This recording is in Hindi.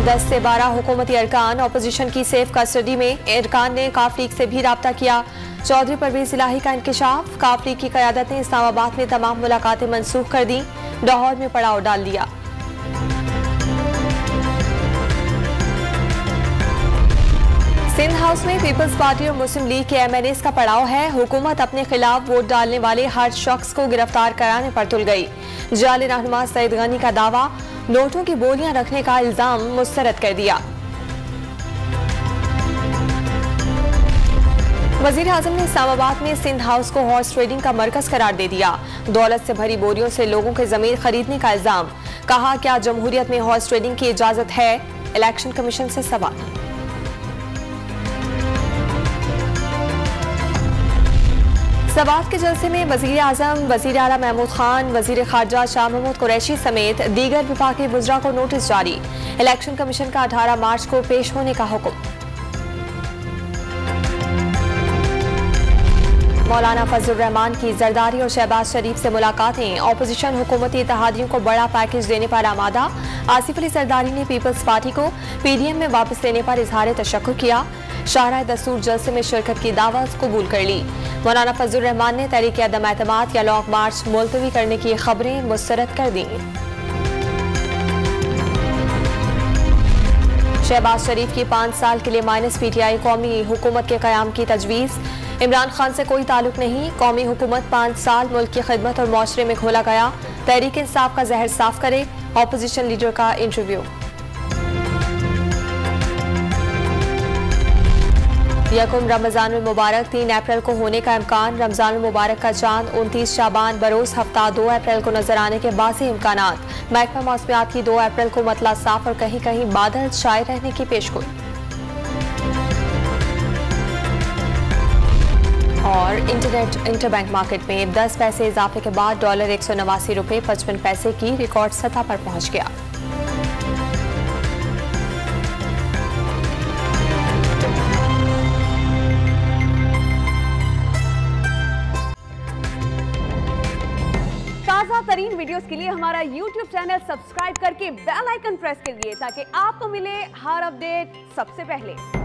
10 से 12 हुकूमती अरकान अपोजिशन की सेफ कस्टडी में। अरकान ने काफ लीग से भी राब्ता किया। चौधरी परवेज इलाही का इंकशाफ। काफ लीग की क़यादत ने इस्लामाबाद में तमाम मुलाकातें मनसूख कर दी। लाहौर में पड़ाव डाल दिया। सिंध हाउस में पीपल्स पार्टी और मुस्लिम लीग के MNAs का पड़ाव है। हुकूमत अपने खिलाफ वोट डालने वाले हर शख्स को गिरफ्तार कराने पर तुल गई। जाली रहनुमा सईद गनी का दावा, नोटों की बोलियां रखने का इल्जाम मुस्तरद कर दिया। वजीर आजम ने इस्लामाबाद में सिंध हाउस को हॉर्स ट्रेडिंग का मरकज करार दे दिया। दौलत से भरी बोरियों से लोगों के जमीन खरीदने का इल्जाम। कहा, क्या जमहूरियत में हॉर्स ट्रेडिंग की इजाजत है? इलेक्शन कमीशन से सवाल। सवात के जलसे में वजीर आजम, वजीर आला महमूद खान, वजीर खारजा शाह महमूद कुरैशी समेत दीगर विफाकी वज़रा को नोटिस जारी। इलेक्शन कमीशन का 18 मार्च को पेश होने का हुक्म। मौलाना फजलुर रहमान की जरदारी और शहबाज शरीफ से मुलाकातें। अपोजिशन हुकूमती इत्तेहादियों को बड़ा पैकेज देने पर आमादा। आसिफ अली जरदारी ने पीपल्स पार्टी को PDM में वापस लेने पर इजहार तशक्कुर किया। शाहराह दस्तूर जलसे में शिरकत की दावत कबूल कर ली। मौलाना फजलुर रहमान ने तहरीक अदम एतमाद या लॉन्ग मार्च मुलतवी करने की खबरें मुस्तरद कर दी। शहबाज शरीफ की 5 साल के लिए -PTI कौमी हुकूमत के क़याम की तजवीज़। इमरान खान से कोई ताल्लुक नहीं। कौमी हुकूमत 5 साल मुल्क की खिदमत और मुआशरे में खोला गया। तहरीक इंसाफ का जहर साफ करे। अपोजिशन लीडर का इंटरव्यू। यकुम रमजान मुबारक 3 अप्रैल को होने का इम्कान। रमजान मुबारक का चांद 29 शाबान बरोज हफ्ता 2 अप्रैल को नजर आने के बासी इम्कानात। महकमा मौसमियात की 2 अप्रैल को मतला साफ और कहीं कहीं बादल छाए रहने की पेशगोई। और इंटरबैंक मार्केट में 10 पैसे इजाफे के बाद डॉलर 189 रुपये 55 पैसे की रिकॉर्ड सतह पर पहुंच गया। ताज़ा तरीन वीडियोस के लिए हमारा YouTube चैनल सब्सक्राइब करके बेल आइकन प्रेस करिए ताकि आपको मिले हर अपडेट सबसे पहले।